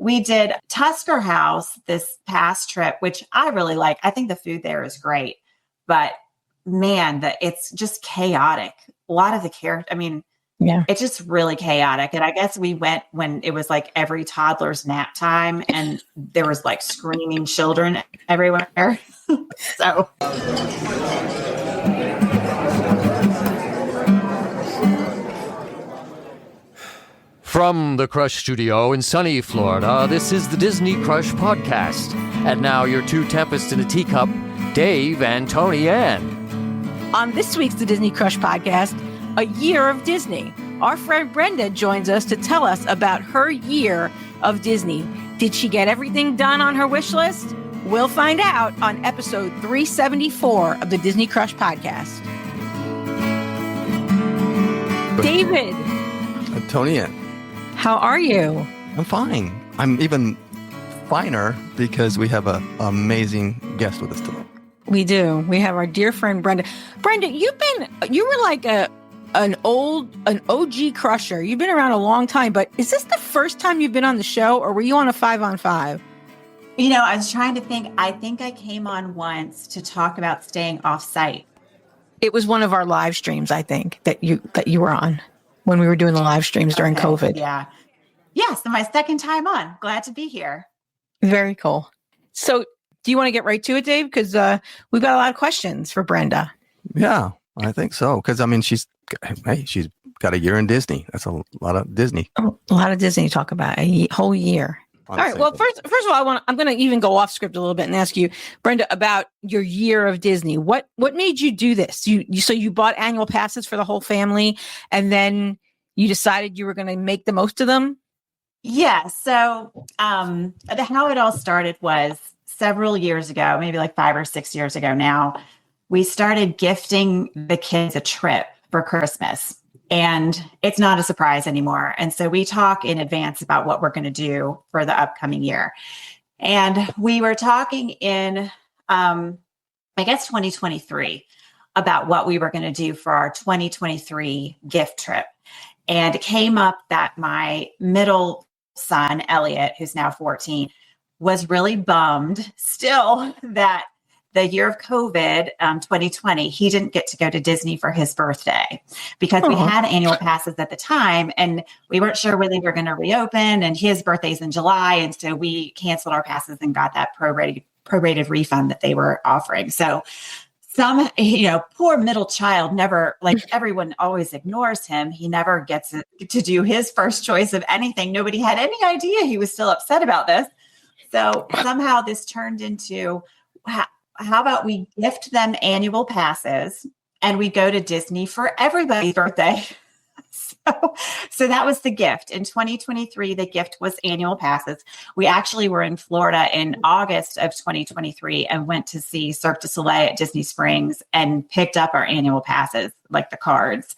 we did Tusker House this past trip, which I really like. I think the food there is great, but man, it's just chaotic. A lot of the characters, I mean, yeah, it's just really chaotic. And I guess we went when it was like every toddler's nap time and there was like screaming children everywhere. So. From the Crush Studio in sunny Florida, this is the Disney Crush Podcast. And now your two tempests in a teacup, Dave and Tony Ann. On this week's The Disney Crush Podcast, a year of Disney. Our friend Brenda joins us to tell us about her year of Disney. Did she get everything done on her wish list? We'll find out on episode 374 of the Disney Crush Podcast. David. Tony Ann. How are you? I'm fine. I'm even finer because we have an amazing guest with us today. We do. We have our dear friend Brenda. Brenda, you were like an OG crusher. You've been around a long time, but is this the first time you've been on the show, or were you on a 5-on-5? You know, I was trying to think. I think I came on once to talk about staying off site. It was one of our live streams, I think, that you were on when we were doing the live streams during COVID. Yeah. Yes, my second time on. Glad to be here. Very cool. So do you want to get right to it, Dave? Because we've got a lot of questions for Brenda. Yeah, I think so. Because, I mean, she's got a year in Disney. That's a lot of Disney. Oh, a lot of Disney to talk about, a whole year. All right. Well, first of all, I'm going to even go off script a little bit and ask you, Brenda, about your year of Disney. What made you do this? So you bought annual passes for the whole family, and then you decided you were going to make the most of them? Yeah. So how it all started was several years ago, maybe like 5 or 6 years ago now, we started gifting the kids a trip for Christmas. And it's not a surprise anymore. And so we talk in advance about what we're going to do for the upcoming year. And we were talking in, I guess, 2023 about what we were going to do for our 2023 gift trip. And it came up that my middle son, Elliot, who's now 14, was really bummed still that the year of COVID, 2020, he didn't get to go to Disney for his birthday because we had annual passes at the time and we weren't sure when they were going to reopen, and his birthday's in July. And so we canceled our passes and got that prorated refund that they were offering. So some, poor middle child never, like everyone always ignores him. He never gets to do his first choice of anything. Nobody had any idea he was still upset about this. So somehow this turned into, how about we gift them annual passes and we go to Disney for everybody's birthday? So that was the gift. In 2023, the gift was annual passes. We actually were in Florida in August of 2023 and went to see Cirque du Soleil at Disney Springs and picked up our annual passes, like the cards,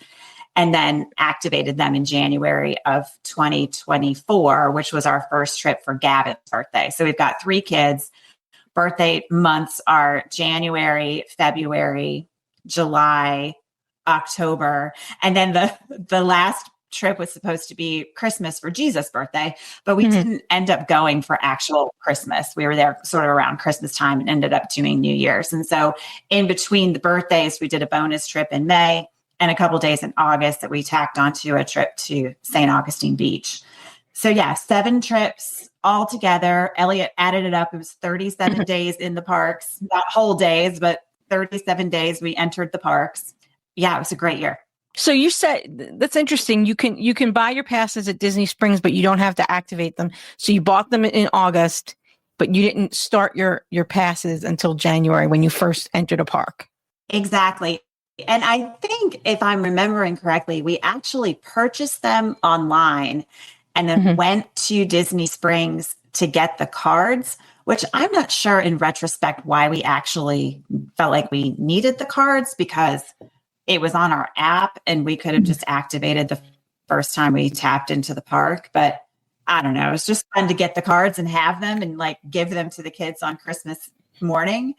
and then activated them in January of 2024, which was our first trip for Gavin's birthday. So we've got 3 kids. Birthday months are January, February, July, October. And then the last trip was supposed to be Christmas for Jesus' birthday, but we didn't end up going for actual Christmas. We were there sort of around Christmas time and ended up doing New Year's. And so in between the birthdays, we did a bonus trip in May and a couple of days in August that we tacked onto a trip to St. Augustine Beach. So yeah, 7 trips all together. Elliot added it up. It was 37 days in the parks, not whole days, but 37 days we entered the parks. Yeah, it was a great year. So you said, that's interesting. You can buy your passes at Disney Springs, but you don't have to activate them. So you bought them in August, but you didn't start your passes until January when you first entered a park. Exactly. And I think if I'm remembering correctly, we actually purchased them online and then went to Disney Springs to get the cards, which I'm not sure in retrospect why we actually felt like we needed the cards, because it was on our app and we could have just activated the first time we tapped into the park. But I don't know. It's just fun to get the cards and have them and like give them to the kids on Christmas morning.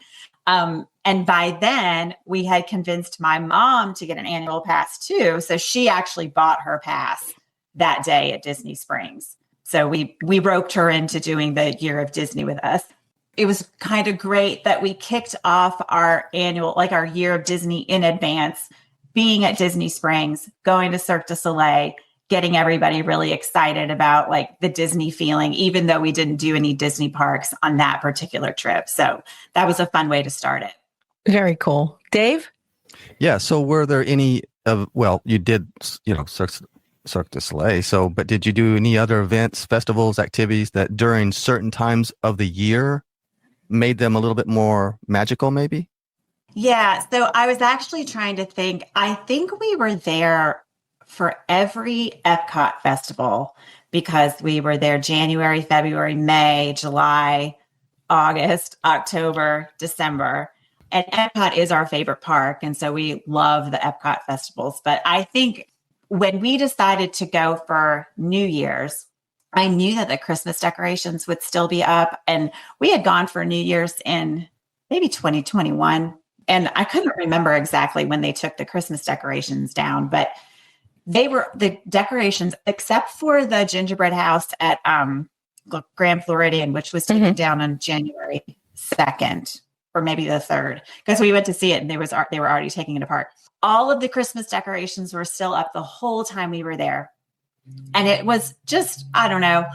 And by then we had convinced my mom to get an annual pass too. So she actually bought her pass that day at Disney Springs. So we roped her into doing the year of Disney with us. It was kind of great that we kicked off our annual, like our year of Disney in advance, being at Disney Springs, going to Cirque du Soleil, getting everybody really excited about like the Disney feeling, even though we didn't do any Disney parks on that particular trip. So that was a fun way to start it. Very cool. Dave? Yeah. So were there any well, you did, Cirque du Soleil. So, but did you do any other events, festivals, activities that during certain times of the year made them a little bit more magical, maybe? Yeah. So I was actually trying to think, I think we were there for every Epcot festival because we were there January, February, May, July, August, October, December. And Epcot is our favorite park. And so we love the Epcot festivals. But I think when we decided to go for New Year's, I knew that the Christmas decorations would still be up. And we had gone for New Year's in maybe 2021. And I couldn't remember exactly when they took the Christmas decorations down, but they were the decorations, except for the gingerbread house at Grand Floridian, which was taken down on January 2nd. Or maybe the 3rd, because we went to see it and they were already taking it apart. All of the Christmas decorations were still up the whole time we were there. And it was just, I don't know,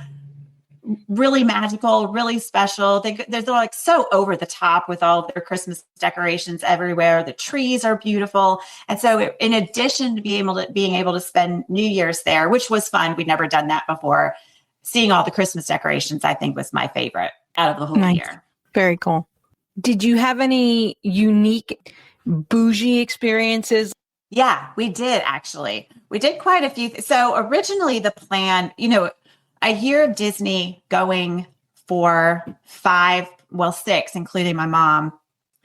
really magical, really special. They're like so over the top with all their Christmas decorations everywhere. The trees are beautiful. And so in addition to being able to spend New Year's there, which was fun, we'd never done that before, seeing all the Christmas decorations, I think was my favorite out of the whole year. Very cool. Did you have any unique bougie experiences? Yeah, we did actually. We did quite a few. So originally the plan, a year of Disney going for 6, including my mom,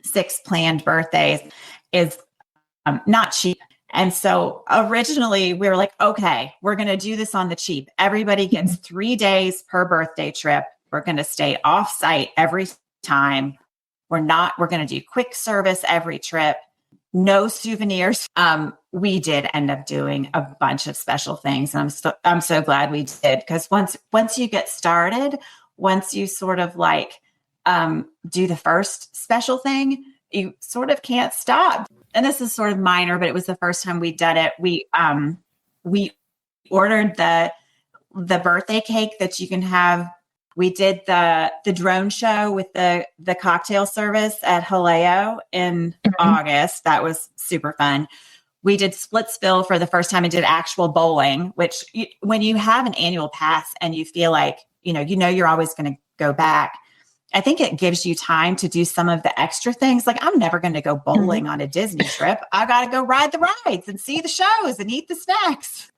6 planned birthdays is not cheap. And so originally we were like, okay, we're going to do this on the cheap. Everybody gets 3 days per birthday trip. We're going to stay off site every time. We're going to do quick service every trip, no souvenirs. We did end up doing a bunch of special things. And I'm so glad we did, because once you get started, once you sort of like do the first special thing, you sort of can't stop. And this is sort of minor, but it was the first time we'd done it. We ordered the birthday cake that you can have. We did the drone show with the cocktail service at Haleo in August. That was super fun. We did Splitsville for the first time and did actual bowling, which when you have an annual pass and you feel like, you're always going to go back, I think it gives you time to do some of the extra things. Like I'm never going to go bowling on a Disney trip. I got to go ride the rides and see the shows and eat the snacks.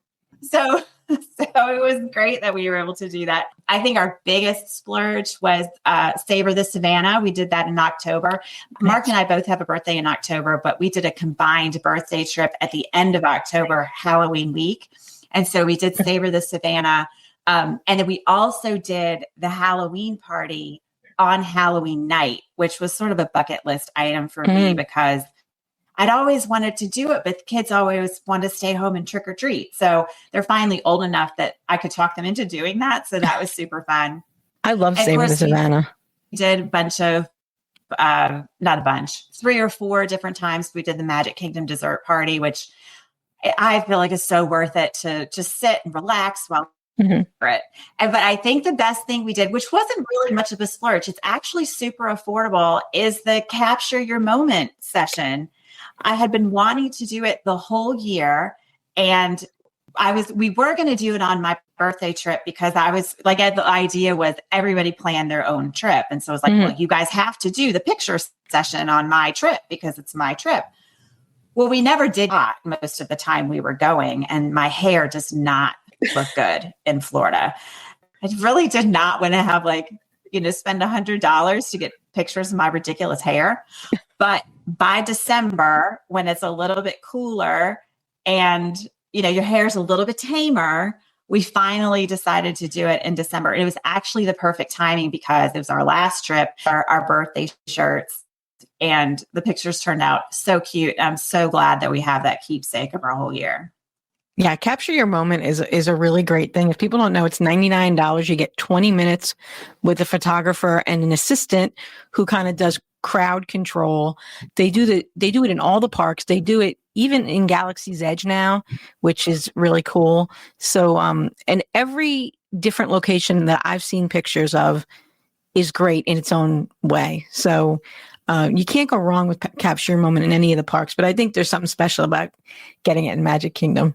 So it was great that we were able to do that. I think our biggest splurge was Savor the Savannah. We did that in October. Mark and I both have a birthday in October, but we did a combined birthday trip at the end of October, Halloween week. And so we did Savor the Savannah. And then we also did the Halloween party on Halloween night, which was sort of a bucket list item for me because I'd always wanted to do it, but kids always want to stay home and trick or treat. So they're finally old enough that I could talk them into doing that. So that was super fun. I love Savor the Savannah. We did a bunch of, not a bunch, 3 or 4 different times. We did the Magic Kingdom dessert party, which I feel like is so worth it to just sit and relax while for it. But I think the best thing we did, which wasn't really much of a splurge, it's actually super affordable, is the Capture Your Moment session. I had been wanting to do it the whole year, and we were going to do it on my birthday trip because I was like, the idea was everybody planned their own trip. And so I was like, well, you guys have to do the picture session on my trip because it's my trip. Well, we never did that most of the time we were going, and my hair does not look good in Florida. I really did not want to have spend $100 to get pictures of my ridiculous hair. But by December, when it's a little bit cooler and, your hair's a little bit tamer, we finally decided to do it in December. It was actually the perfect timing because it was our last trip, our birthday shirts, and the pictures turned out so cute. I'm so glad that we have that keepsake of our whole year. Yeah, capture your moment is a really great thing. If people don't know, it's $99. You get 20 minutes with a photographer and an assistant who kind of does crowd control. They do it in all the parks. They do it even in Galaxy's Edge now, which is really cool. So and every different location that I've seen pictures of is great in its own way. So you can't go wrong with capture your moment in any of the parks, but I think there's something special about getting it in Magic Kingdom.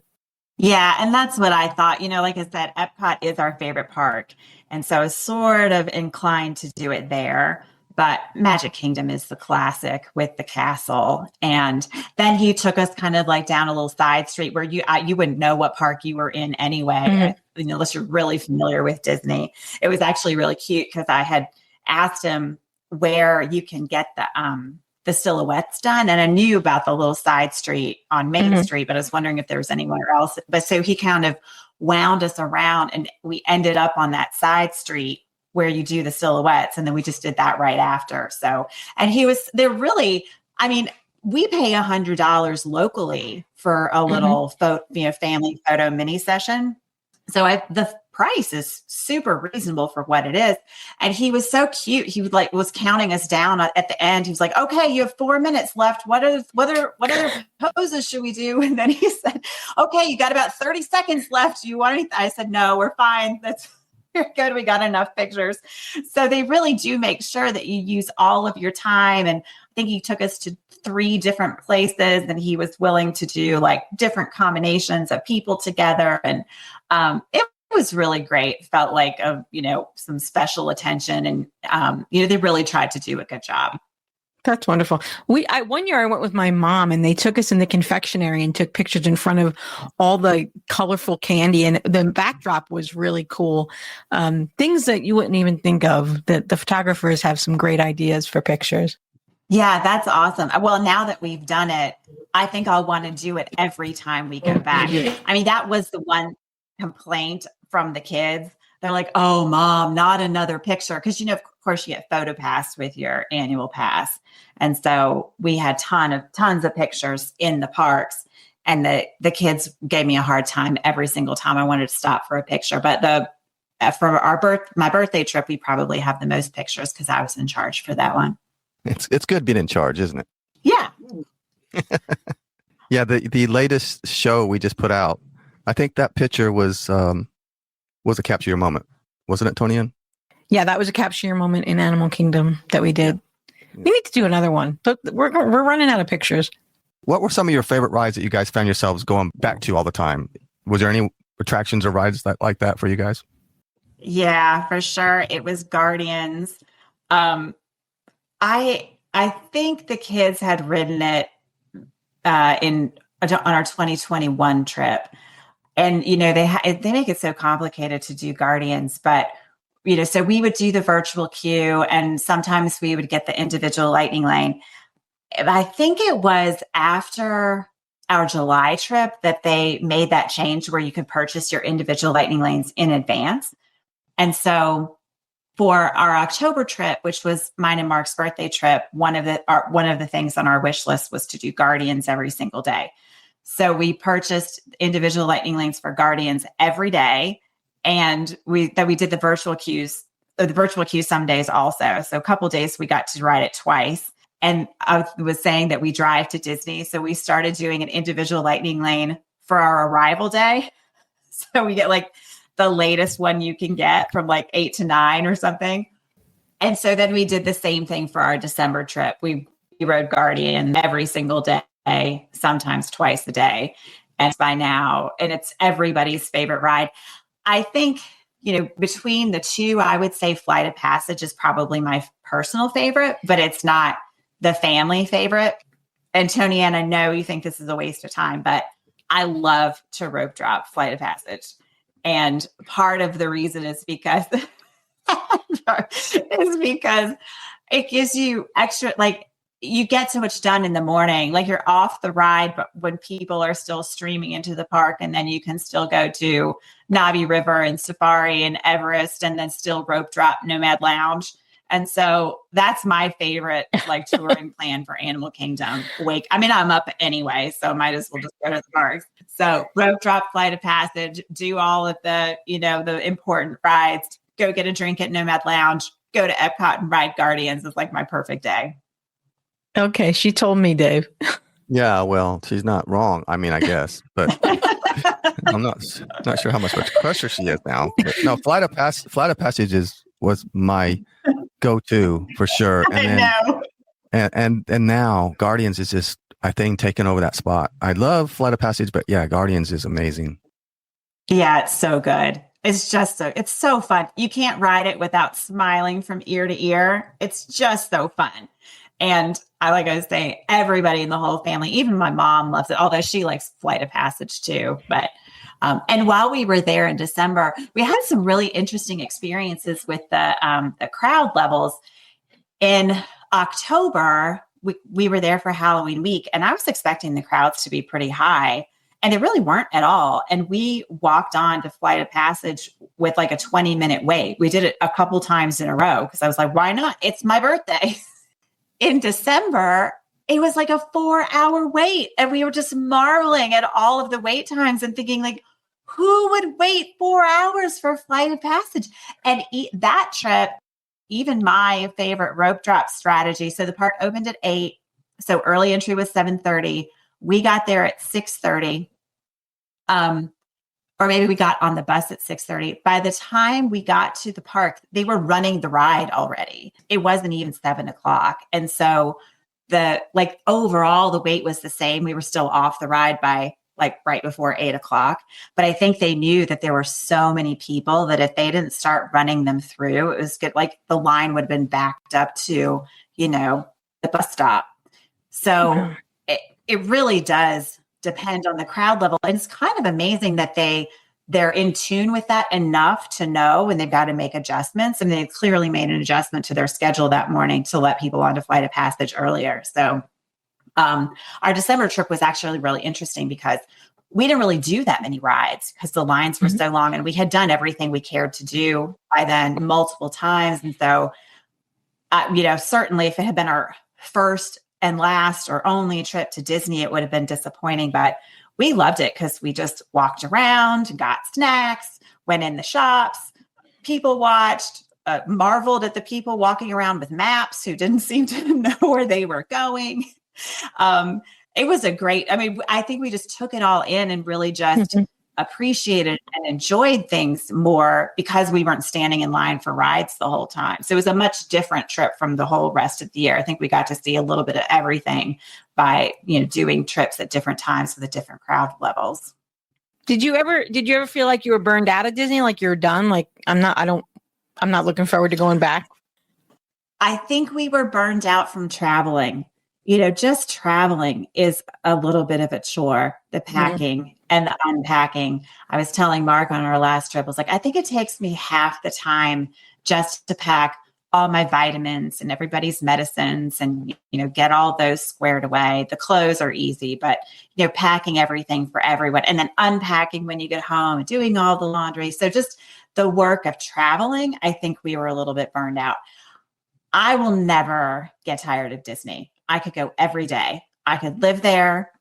Yeah, and that's what I thought. Like I said, Epcot is our favorite park. And so I was sort of inclined to do it there. But Magic Kingdom is the classic with the castle. And then he took us kind of like down a little side street where you wouldn't know what park you were in anyway, unless you're really familiar with Disney. It was actually really cute because I had asked him where you can get the silhouettes done. And I knew about the little side street on Main Street, but I was wondering if there was anywhere else. But so he kind of wound us around and we ended up on that side street where you do the silhouettes. And then we just did that right after. So, and they're really, I mean, we pay $100 locally for a little family photo mini session. So the price is super reasonable for what it is. And he was so cute. He was counting us down at the end. He was like, okay, you have 4 minutes left. What other poses should we do? And then he said, okay, you got about 30 seconds left. Do you want anything? I said, no, we're fine. We're good. We got enough pictures. So they really do make sure that you use all of your time. And I think he took us to 3 different places and he was willing to do like different combinations of people together. And it was really great. Felt like some special attention, and they really tried to do a good job. That's wonderful. One year I went with my mom and they took us in the confectionery and took pictures in front of all the colorful candy, and the backdrop was really cool. Things that you wouldn't even think of. That the photographers have some great ideas for pictures. Yeah, that's awesome. Well, now that we've done it, I think I'll want to do it every time we go back. I mean, that was the one complaint from the kids. They're like, oh, Mom, not another picture. Because, of course, you get photo pass with your annual pass. And so we had tons of pictures in the parks. And the kids gave me a hard time every single time I wanted to stop for a picture. But for my birthday trip, we probably have the most pictures because I was in charge for that one. It's good being in charge, isn't it? Yeah. Yeah, the latest show we just put out, I think that picture was a capture your moment, wasn't it, Tony Ann? Yeah, that was a capture your moment in Animal Kingdom that we did. Yeah. We need to do another one, but we're running out of pictures. What were some of your favorite rides that you guys found yourselves going back to all the time? Was there any attractions or rides like that for you guys? Yeah, for sure. It was Guardians. I think the kids had ridden it on our 2021 trip. And, they make it so complicated to do Guardians, but, so we would do the virtual queue and sometimes we would get the individual lightning lane. I think it was after our July trip that they made that change where you could purchase your individual lightning lanes in advance. And so for our October trip, which was mine and Mark's birthday trip, one of the things on our wish list was to do Guardians every single day. So we purchased individual lightning lanes for Guardians every day. And we did the virtual queue some days also. So a couple of days we got to ride it twice. And I was saying that we drive to Disney. So we started doing an individual lightning lane for our arrival day. So we get like the latest one you can get from like 8 to 9 or something. And so then we did the same thing for our December trip. We rode Guardian every single day, sometimes twice a day. And by now, and it's everybody's favorite ride. I think, between the two, I would say Flight of Passage is probably my personal favorite, but it's not the family favorite. And Tony Ann, I know you think this is a waste of time, but I love to rope drop Flight of Passage. And part of the reason is because it gives you extra, like, you get so much done in the morning, like you're off the ride, but when people are still streaming into the park, and then you can still go to Navi River and Safari and Everest and then still rope drop Nomad Lounge. And so that's my favorite like touring plan for Animal Kingdom. I'm up anyway, so might as well just go to the parks. So rope drop, Flight of Passage, do all of the, the important rides, go get a drink at Nomad Lounge, go to Epcot and ride Guardians is like my perfect day. Okay. She told me, Dave. Yeah, well, she's not wrong. I mean, I guess, but I'm not sure how much crusher she is now. But no, Flight of Passage was my go-to for sure. And then and now Guardians is just, I think, taking over that spot. I love Flight of Passage, but yeah, Guardians is amazing. Yeah, it's so good. It's so fun. You can't ride it without smiling from ear to ear. It's just so fun. And I was saying, everybody in the whole family, even my mom loves it, although she likes Flight of Passage too. But and while we were there in December, we had some really interesting experiences with the crowd levels. In October, we were there for Halloween week, and I was expecting the crowds to be pretty high, and they really weren't at all. And we walked on to Flight of Passage with like a 20-minute wait. We did it a couple times in a row because I was like, why not? It's my birthday. In December, it was like a 4-hour wait. And we were just marveling at all of the wait times and thinking like, who would wait 4 hours for Flight of Passage? And that trip, even my favorite rope drop strategy. So the park opened at 8. So early entry was 7:30. We got there at 6:30. Or maybe we got on the bus at 6:30. By the time we got to the park, they were running the ride already. It wasn't even 7:00. And so overall, the wait was the same. We were still off the ride by right before 8:00. But I think they knew that there were so many people that if they didn't start running them through, it was good. Like the line would have been backed up to, the bus stop. So it really does depend on the crowd level. And it's kind of amazing that they're in tune with that enough to know when they've got to make adjustments. And they clearly made an adjustment to their schedule that morning to let people onto Flight of Passage earlier. So our December trip was actually really interesting because we didn't really do that many rides because the lines were so long, and we had done everything we cared to do by then multiple times. And so, certainly if it had been our first and last or only trip to Disney, it would have been disappointing, but we loved it because we just walked around, got snacks, went in the shops, people watched, marveled at the people walking around with maps who didn't seem to know where they were going. It was I think we just took it all in and really just appreciated and enjoyed things more because we weren't standing in line for rides the whole time. So it was a much different trip from the whole rest of the year. I think we got to see a little bit of everything by, doing trips at different times with the different crowd levels. Did you ever feel like you were burned out of Disney? Like you're done? Like I'm not looking forward to going back. I think we were burned out from traveling. Just traveling is a little bit of a chore, the packing and the unpacking. I was telling Mark on our last trip, I was like, I think it takes me half the time just to pack all my vitamins and everybody's medicines and, get all those squared away. The clothes are easy, but, packing everything for everyone and then unpacking when you get home and doing all the laundry. So just the work of traveling, I think we were a little bit burned out. I will never get tired of Disney. I could go every day. I could live there.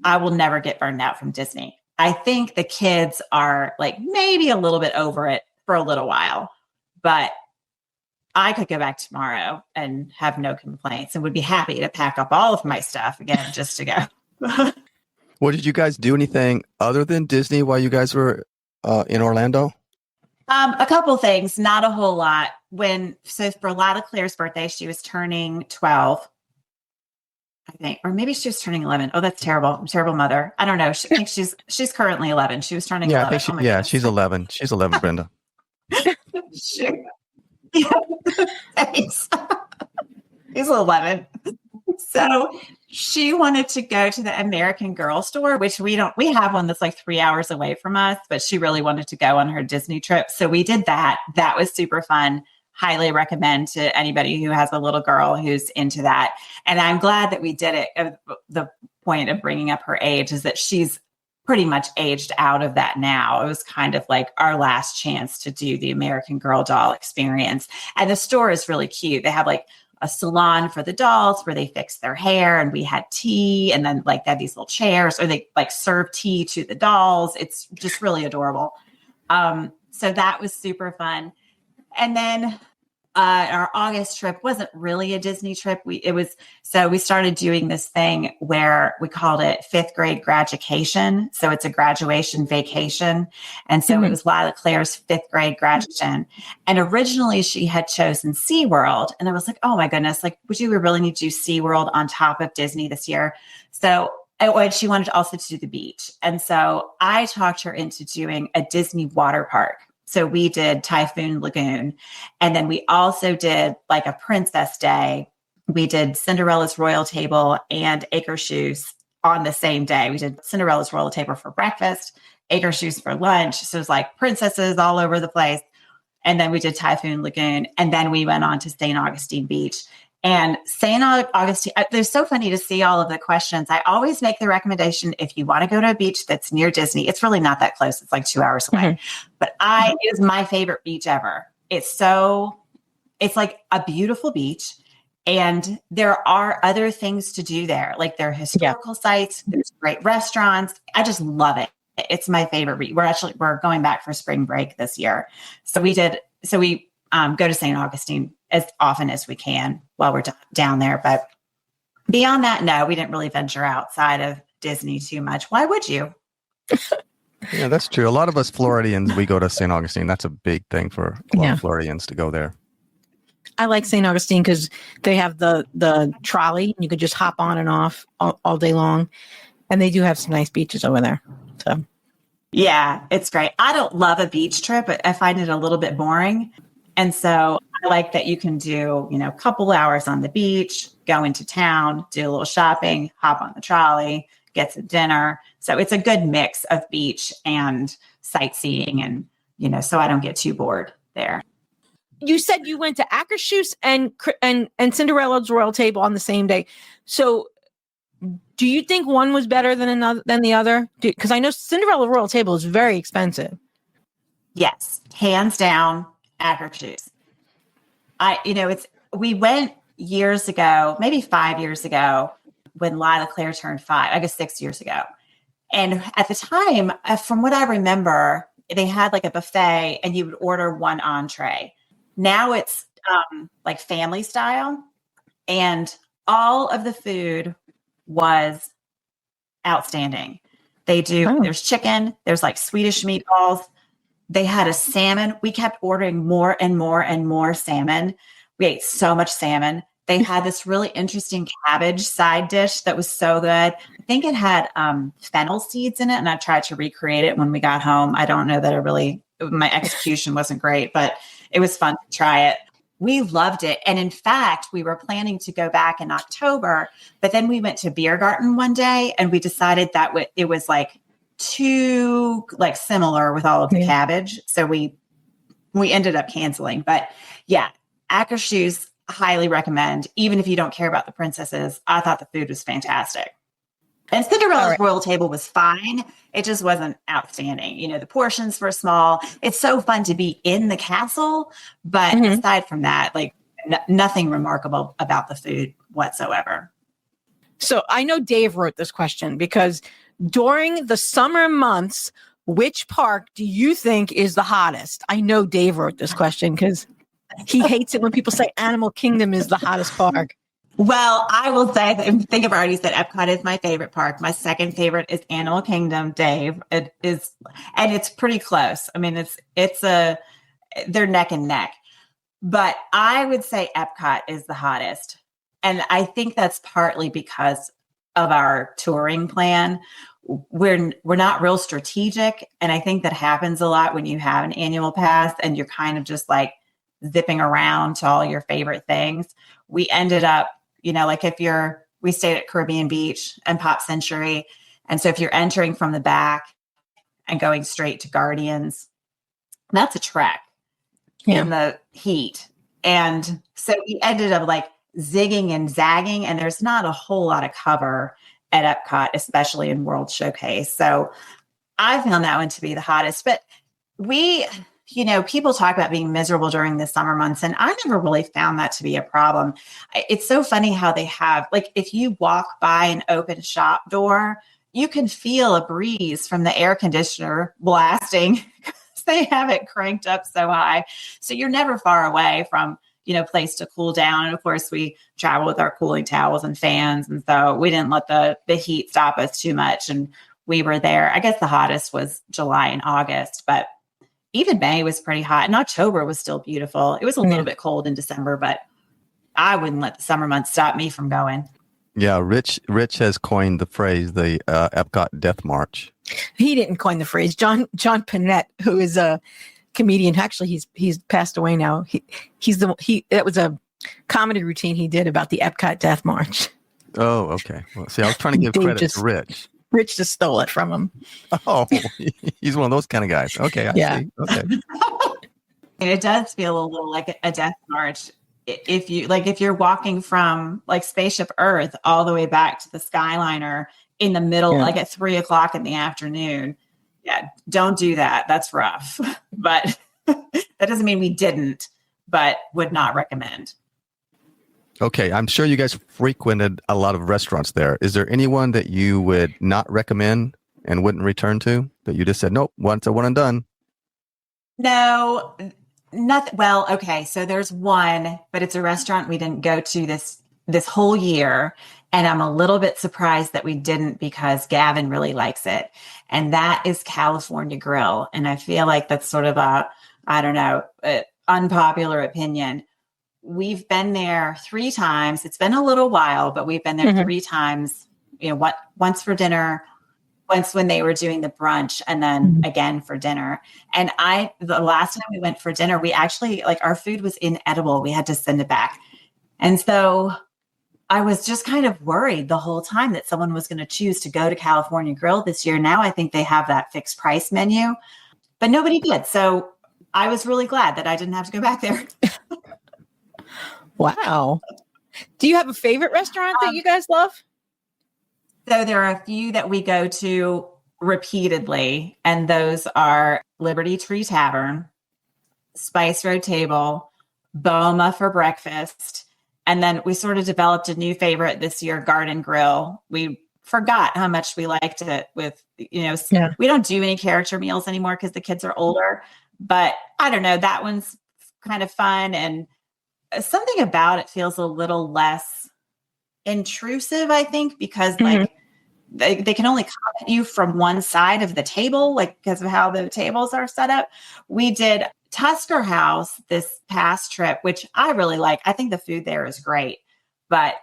I will never get burned out from Disney. I think the kids are maybe a little bit over it for a little while, but I could go back tomorrow and have no complaints and would be happy to pack up all of my stuff again just to go. Well, did you guys do anything other than Disney while you guys were in Orlando? A couple things, not a whole lot. For Lila Claire's birthday, she was turning 12. I think, or maybe she was turning 11. Oh, that's terrible. I'm a terrible mother. I don't know. I think she's currently 11. She was turning 11. She's 11. She's 11, Brenda. Sure. Thanks. He's 11. So she wanted to go to the American Girl store, which we have one that's 3 hours away from us, but she really wanted to go on her Disney trip. So we did that. That was super fun. Highly recommend to anybody who has a little girl who's into that. And I'm glad that we did it. The point of bringing up her age is that she's pretty much aged out of that now. It was kind of like our last chance to do the American Girl doll experience. And the store is really cute. They have like a salon for the dolls where they fix their hair, and we had tea, and then like they have these little chairs, or they like serve tea to the dolls. It's just really adorable. So that was super fun. And then our August trip wasn't really a Disney trip. We started doing this thing where we called it 5th grade graduation. So it's a graduation vacation. And so it was Lila Claire's 5th grade graduation. And originally she had chosen SeaWorld. And I was like, oh my goodness, like, we really need to do SeaWorld on top of Disney this year. So she wanted also to do the beach. And so I talked her into doing a Disney water park. So we did Typhoon Lagoon. And then we also did like a Princess Day. We did Cinderella's Royal Table and Akershus on the same day. We did Cinderella's Royal Table for breakfast, Akershus for lunch. So it was like princesses all over the place. And then we did Typhoon Lagoon. And then we went on to St. Augustine Beach. And St. Augustine, they're so funny to see all of the questions. I always make the recommendation, if you want to go to a beach that's near Disney, it's really not that close. It's like 2 hours away. But it is my favorite beach ever. It's like a beautiful beach. And there are other things to do there. Like there are historical sites, there's great restaurants. I just love it. It's my favorite beach. We're going back for spring break this year. So we go to St. Augustine as often as we can while we're down there. But beyond that, no, we didn't really venture outside of Disney too much. Why would you? Yeah, that's true. A lot of us Floridians, we go to St. Augustine. That's a big thing for a lot of Floridians to go there. I like St. Augustine because they have the trolley. You could just hop on and off all day long. And they do have some nice beaches over there. So yeah, it's great. I don't love a beach trip, but I find it a little bit boring. And so I like that you can do, a couple hours on the beach, go into town, do a little shopping, hop on the trolley, get some dinner. So it's a good mix of beach and sightseeing, and, so I don't get too bored there. You said you went to Akershus and Cinderella's Royal Table on the same day. So do you think one was better than the other? Because I know Cinderella Royal Table is very expensive. Yes, hands down, Akershus. We went years ago, maybe 5 years ago, when Lila Claire turned 5, I guess 6 years ago. And at the time, from what I remember, they had like a buffet and you would order one entree. Now it's like family style, and all of the food was outstanding. There's chicken, there's like Swedish meatballs. They had a salmon. We kept ordering more and more and more salmon. We ate so much salmon. They had this really interesting cabbage side dish that was so good. I think it had fennel seeds in it, and I tried to recreate it when we got home. I don't know that my execution wasn't great, but it was fun to try it. We loved it. And in fact, we were planning to go back in October, but then we went to Beer Garden one day and we decided that it was like too like similar with all of the cabbage. So we ended up canceling. But yeah, Akershus, highly recommend. Even if you don't care about the princesses, I thought the food was fantastic. And Cinderella's Royal Table was fine. It just wasn't outstanding. The portions were small. It's so fun to be in the castle. But aside from that, like nothing remarkable about the food whatsoever. So I know Dave wrote this question because during the summer months, which park do you think is the hottest? I know Dave wrote this question because he hates it when people say Animal Kingdom is the hottest park. Well, I will say that I think I've already said Epcot is my favorite park. My second favorite is Animal Kingdom, Dave. It is, and it's pretty close. I mean, they're neck and neck. But I would say Epcot is the hottest. And I think that's partly because of our touring plan. We're not real strategic. And I think that happens a lot when you have an annual pass and you're kind of just like zipping around to all your favorite things. We ended up, we stayed at Caribbean Beach and Pop Century. And so if you're entering from the back and going straight to Guardians, that's a trek in the heat. And so we ended up like zigging and zagging, and there's not a whole lot of cover at Epcot, especially in World Showcase. So I found that one to be the hottest. But people talk about being miserable during the summer months, and I never really found that to be a problem. It's so funny how they have, like, if you walk by an open shop door, you can feel a breeze from the air conditioner blasting because they have it cranked up so high. So you're never far away from, place to cool down. And of course, we travel with our cooling towels and fans. And so we didn't let the heat stop us too much. And we were there. I guess the hottest was July and August, but even May was pretty hot. And October was still beautiful. It was a little bit cold in December, but I wouldn't let the summer months stop me from going. Yeah, Rich has coined the phrase, the Epcot Death March. He didn't coin the phrase. John Panette, who is a comedian, actually he's passed away now. That was a comedy routine he did about the Epcot Death March. Oh, okay. Well, see, I was trying to give credit to Rich. Rich just stole it from him. Oh, he's one of those kind of guys. Okay, I see. Okay. It does feel a little like a death march. If you're walking from like Spaceship Earth all the way back to the Skyliner in the middle, like at 3:00 in the afternoon, don't do that. That's rough. But that doesn't mean we didn't, but would not recommend. Okay, I'm sure you guys frequented a lot of restaurants there. Is there anyone that you would not recommend and wouldn't return to, that you just said, nope, once a one and done? No, nothing. Well, okay. So there's one, but it's a restaurant we didn't go to this whole year. And I'm a little bit surprised that we didn't, because Gavin really likes it. And that is California Grill. And I feel like that's sort of unpopular opinion. We've been there 3 times. It's been a little while, but we've been there 3 times, once for dinner, once when they were doing the brunch, and then again for dinner. And the last time we went for dinner, we actually, our food was inedible. We had to send it back. And so I was just kind of worried the whole time that someone was going to choose to go to California Grill this year. Now I think they have that fixed price menu, but nobody did. So I was really glad that I didn't have to go back there. Wow. Do you have a favorite restaurant that you guys love? So there are a few that we go to repeatedly, and those are Liberty Tree Tavern, Spice Road Table, Boma for breakfast. And then we sort of developed a new favorite this year, Garden Grill. We forgot how much we liked it with, we don't do any character meals anymore because the kids are older, but I don't know, that one's kind of fun. And something about it feels a little less intrusive, I think, because they can only come at you from one side of the table, because of how the tables are set up. We did Tusker House this past trip, which I really like. I think the food there is great, but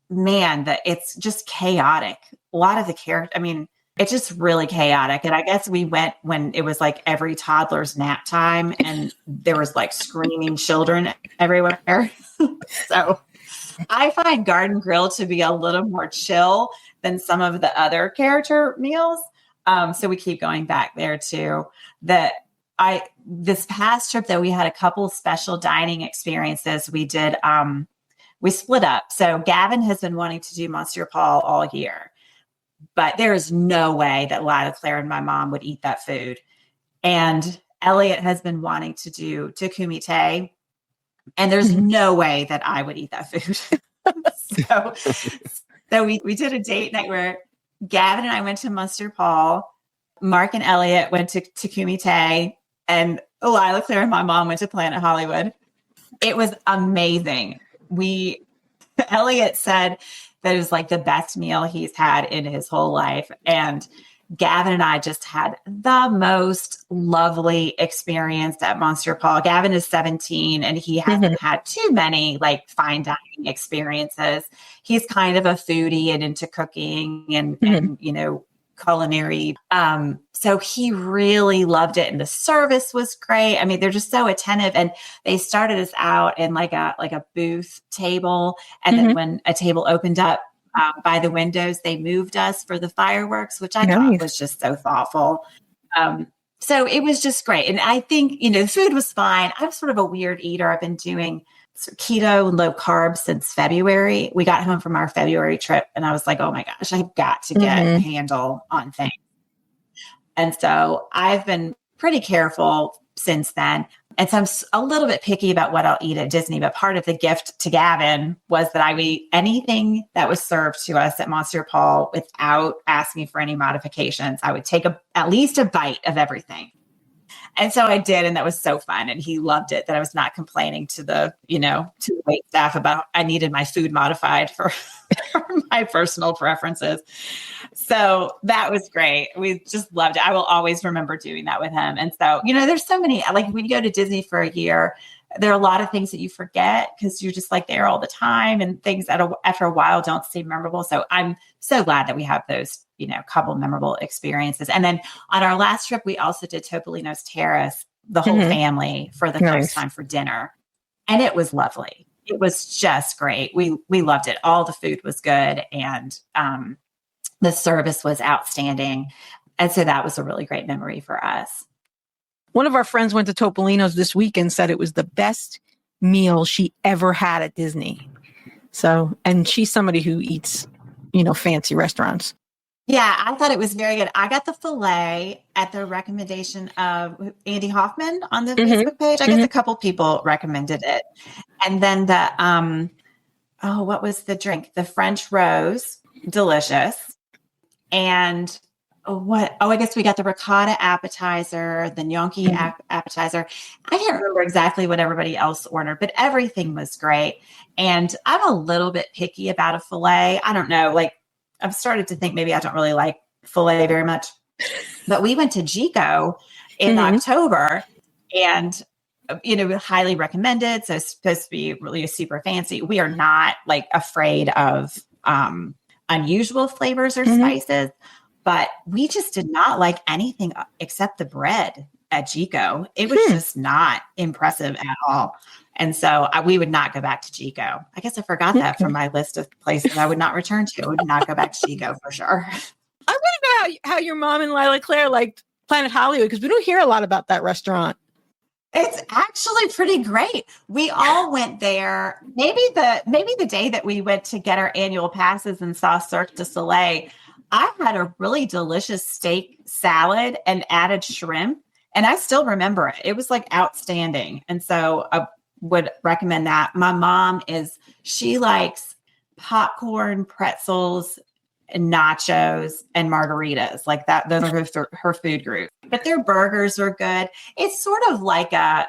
man, it's just chaotic. A lot of the it's just really chaotic. And I guess we went when it was every toddler's nap time, and there was screaming children everywhere. So I find Garden Grill to be a little more chill than some of the other character meals. So we keep going back there too. This past trip though, we had a couple special dining experiences. We did, we split up. So Gavin has been wanting to do Monsieur Paul all year, but there is no way that Lila, Claire, and my mom would eat that food. And Elliot has been wanting to do Kumite, and there's no way that I would eat that food. So we did a date night where Gavin and I went to Monsieur Paul, Mark and Elliot went to Kumite, and Lila, Claire, and my mom went to Planet Hollywood. It was amazing. Elliot said that it was the best meal he's had in his whole life. And Gavin and I just had the most lovely experience at Monsieur Paul. Gavin is 17 and he hasn't had too many fine dining experiences. He's kind of a foodie and into cooking and culinary. So he really loved it, and the service was great. I mean, they're just so attentive, and they started us out in a booth table, and then when a table opened up by the windows, they moved us for the fireworks, which I thought was just so thoughtful. So it was just great. And I think, the food was fine. I'm sort of a weird eater. I've been doing keto and low carb since February. We got home from our February trip and I was like, oh my gosh, I've got to get a handle on things. And so I've been pretty careful since then. And so I'm a little bit picky about what I'll eat at Disney, but part of the gift to Gavin was that I would eat anything that was served to us at Monsieur Paul without asking for any modifications. I would take at least a bite of everything. And so I did, and that was so fun. And he loved it that I was not complaining to the wait staff about I needed my food modified for my personal preferences. So that was great. We just loved it. I will always remember doing that with him. And so, there's so many, like when you go to Disney for a year, there are a lot of things that you forget because you're just like there all the time, and things after a while don't seem memorable. So I'm so glad that we have those, couple memorable experiences. And then on our last trip, we also did Topolino's Terrace, the whole family for the first time for dinner. And it was lovely. It was just great. We loved it. All the food was good. And the service was outstanding. And so that was a really great memory for us. One of our friends went to Topolino's this week and said it was the best meal she ever had at Disney. So, and she's somebody who eats, fancy restaurants. Yeah, I thought it was very good. I got the filet at the recommendation of Andy Hoffman on the Facebook page. I guess a couple people recommended it. And then what was the drink? The French Rose, delicious. And I guess we got the ricotta appetizer, the gnocchi appetizer. I can't remember exactly what everybody else ordered, but everything was great. And I'm a little bit picky about a filet. I don't know, I've started to think maybe I don't really like filet very much, but we went to Jico in October and, highly recommended. So it's supposed to be really super fancy. We are not afraid of unusual flavors or spices, but we just did not like anything except the bread at Jico. It was just not impressive at all. And so we would not go back to Jico. I guess I forgot that from my list of places I would not return to. I would not go back to Jico for sure. I want to know how your mom and Lila Claire liked Planet Hollywood, because we don't hear a lot about that restaurant. It's actually pretty great. We all went there. Maybe the day that we went to get our annual passes and saw Cirque du Soleil, I had a really delicious steak salad and added shrimp. And I still remember it. It was outstanding. And so I would recommend that. My mom she likes popcorn, pretzels, and nachos and margaritas like that. Those are her food group, but their burgers are good. It's sort of like a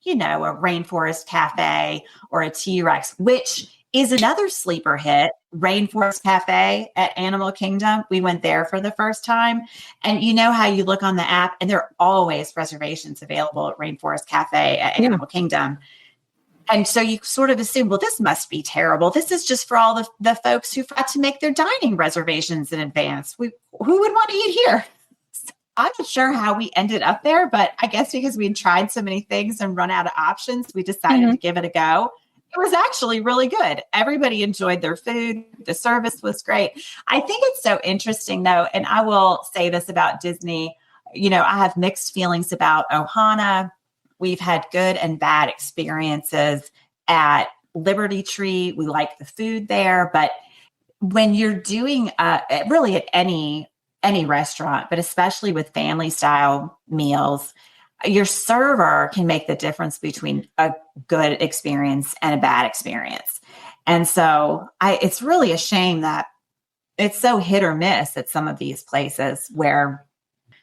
Rainforest Cafe or a T-Rex, which is another sleeper hit. Rainforest Cafe at Animal Kingdom. We went there for the first time. And you know how you look on the app and there are always reservations available at Rainforest Cafe at Animal Kingdom. And so you sort of assume, well, this must be terrible. This is just for all the folks who forgot to make their dining reservations in advance. Who would want to eat here? I'm not sure how we ended up there, but I guess because we'd tried so many things and run out of options, we decided to give it a go. It was actually really good. Everybody enjoyed their food. The service was great. I think it's so interesting, though, and I will say this about Disney. I have mixed feelings about Ohana. We've had good and bad experiences at Liberty Tree. We like the food there, but when you're doing really at any restaurant, but especially with family style meals, your server can make the difference between a good experience and a bad experience. And so it's really a shame that it's so hit or miss at some of these places where,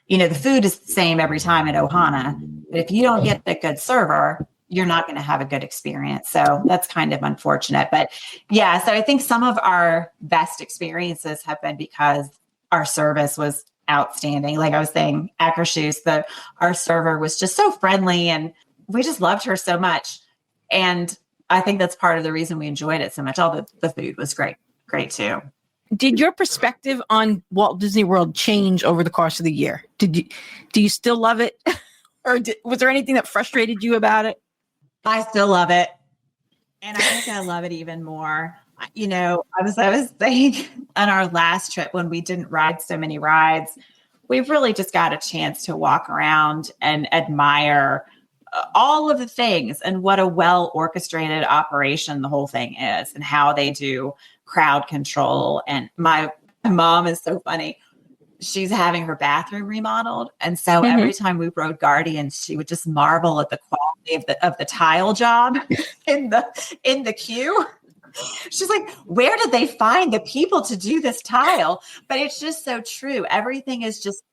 the food is the same every time at Ohana. But if you don't get the good server, you're not going to have a good experience. So that's kind of unfortunate. But yeah, so I think some of our best experiences have been because our service was outstanding. Like I was saying, Akershus, our server was just so friendly and we just loved her so much. And I think that's part of the reason we enjoyed it so much. All the food was great too. Did your perspective on Walt Disney World change over the course of the year? Do you still love it? Or was there anything that frustrated you about it? I still love it. And I think I love it even more. I was saying on our last trip when we didn't ride so many rides, we've really just got a chance to walk around and admire all of the things and what a well orchestrated operation the whole thing is and how they do crowd control. And my mom is so funny. She's having her bathroom remodeled. And so every time we rode Guardians, she would just marvel at the quality of the tile job in the queue. She's like, where did they find the people to do this tile? But it's just so true. Everything is just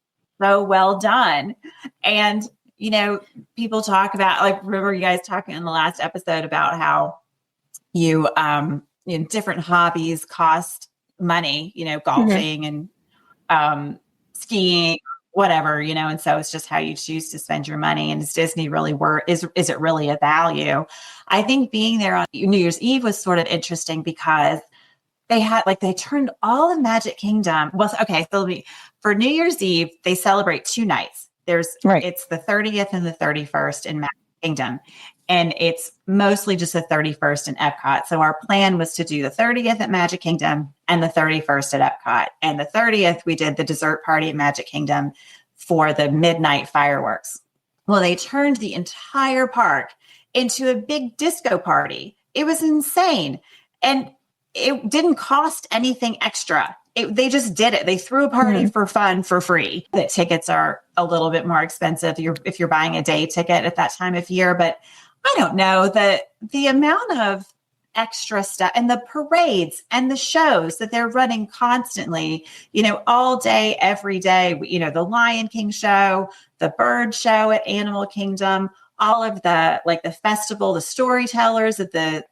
so well done. And, you know, people talk about, like, remember you guys talking in the last episode about how you know, different hobbies cost money, you know, golfing and skiing, whatever, you know, and so it's just how you choose to spend your money. And is Disney really is it really a value? I think being there on New Year's Eve was sort of interesting because they turned all of Magic Kingdom. Well, okay, so for New Year's Eve, they celebrate 2 nights. It's the 30th and the 31st in Magic Kingdom. And it's mostly just the 31st in Epcot. So our plan was to do the 30th at Magic Kingdom and the 31st at Epcot. And the 30th, we did the dessert party at Magic Kingdom for the midnight fireworks. Well, they turned the entire park into a big disco party. It was insane. And it didn't cost anything extra. They just did it. They threw a party for fun for free. The tickets are a little bit more expensive if you're buying a day ticket at that time of year. But I don't know, the amount of extra stuff and the parades and the shows that they're running constantly, you know, all day, every day, you know, the Lion King show, the bird show at Animal Kingdom, all of the festival, the storytellers at the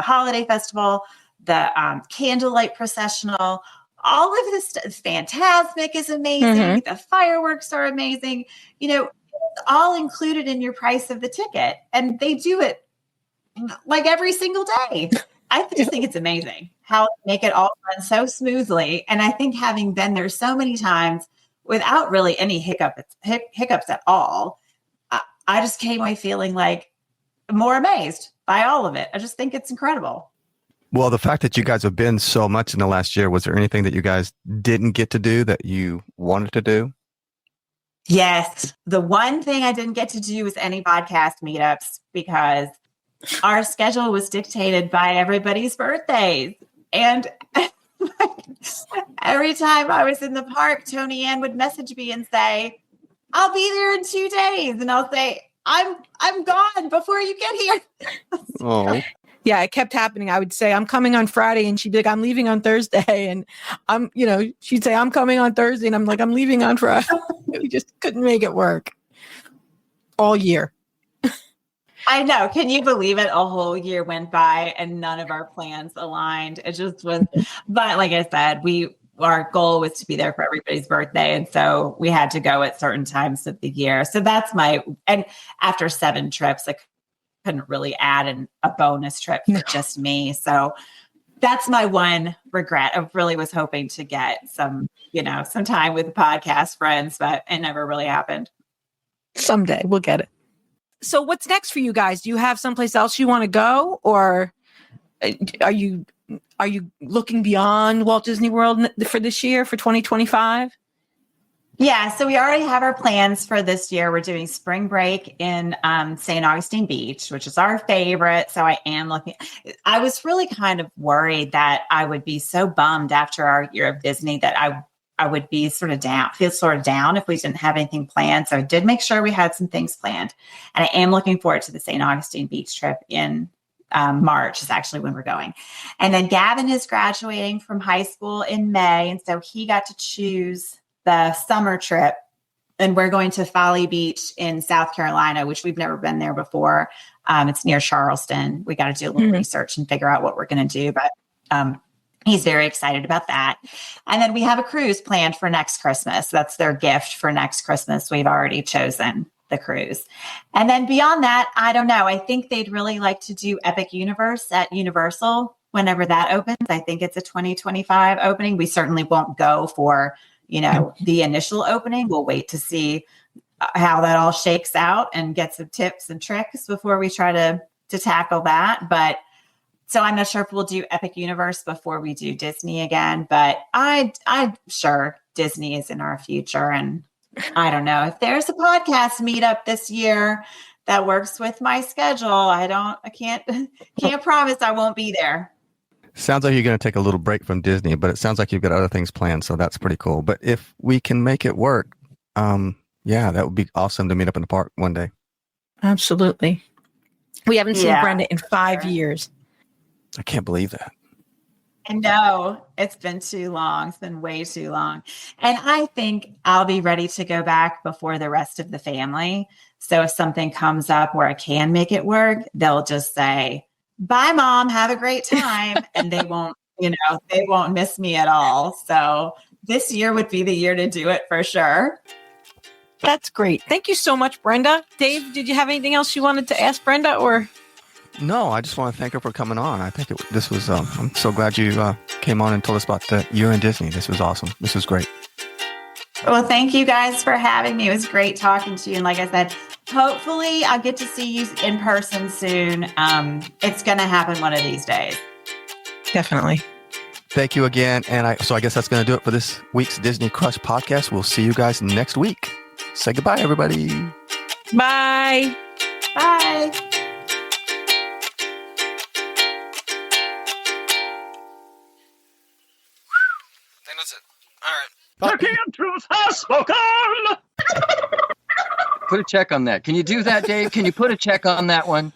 holiday festival, the candlelight processional, all of this stuff. Fantasmic is amazing. The fireworks are amazing. You know, it's all included in your price of the ticket. And they do it like every single day. I just think it's amazing how they make it all run so smoothly. And I think having been there so many times without really any hiccups at all, I just came away feeling like more amazed by all of it. I just think it's incredible. Well, the fact that you guys have been so much in the last year, was there anything that you guys didn't get to do that you wanted to do? Yes. The one thing I didn't get to do was any podcast meetups because our schedule was dictated by everybody's birthdays. And every time I was in the park, Tony Ann would message me and say, I'll be there in 2 days. And I'll say, I'm gone before you get here. Oh. Yeah, it kept happening. I would say, I'm coming on Friday. And she'd be like, I'm leaving on Thursday. And she'd say, I'm coming on Thursday. And I'm like, I'm leaving on Friday. We just couldn't make it work all year. I know. Can you believe it? A whole year went by and none of our plans aligned. It just was. But like I said, our goal was to be there for everybody's birthday. And so we had to go at certain times of the year. So that's and after 7 trips, I couldn't really add a bonus trip for just me. So that's my one regret. I really was hoping to get some time with the podcast friends, but it never really happened. Someday we'll get it. So what's next for you guys? Do you have someplace else you want to go, or are you looking beyond Walt Disney World for this year, for 2025? Yeah, so we already have our plans for this year. We're doing spring break in St. Augustine Beach, which is our favorite. So I am looking. I was really kind of worried that I would be so bummed after our year of Disney that I would be feel sort of down if we didn't have anything planned. So I did make sure we had some things planned. And I am looking forward to the St. Augustine Beach trip in March is actually when we're going. And then Gavin is graduating from high school in May. And so he got to choose the summer trip. And we're going to Folly Beach in South Carolina, which we've never been there before. It's near Charleston. We got to do a little research and figure out what we're going to do. But he's very excited about that. And then we have a cruise planned for next Christmas. That's their gift for next Christmas. We've already chosen the cruise. And then beyond that, I don't know. I think they'd really like to do Epic Universe at Universal whenever that opens. I think it's a 2025 opening. We certainly won't go for, the initial opening. We'll wait to see how that all shakes out and get some tips and tricks before we try to tackle that. But so I'm not sure if we'll do Epic Universe before we do Disney again, but I'm sure Disney is in our future. And I don't know if there's a podcast meetup this year that works with my schedule. I can't promise I won't be there. Sounds like you're going to take a little break from Disney, but it sounds like you've got other things planned. So that's pretty cool. But if we can make it work, yeah, that would be awesome to meet up in the park one day. Absolutely. We haven't seen Yeah. Brenda in 5 years. I can't believe that. I know it's been too long. It's been way too long. And I think I'll be ready to go back before the rest of the family. So if something comes up where I can make it work, they'll just say, bye, Mom, have a great time. And they won't miss me at all. So this year would be the year to do it for sure. That's great. Thank you so much, Brenda. Dave, did you have anything else you wanted to ask Brenda, or? No, I just want to thank her for coming on. I think this was, I'm so glad you came on and told us about the year in Disney. This was awesome. This was great. Well, thank you guys for having me. It was great talking to you. And like I said, hopefully I'll get to see you in person soon. It's going to happen one of these days. Definitely. Thank you again. And I guess that's going to do it for this week's Disney Crush podcast. We'll see you guys next week. Say goodbye, everybody. Bye. Bye. I think that's it. All right. Turkey and truth has spoken. Put a check on that. Can you do that, Dave? Can you put a check on that one?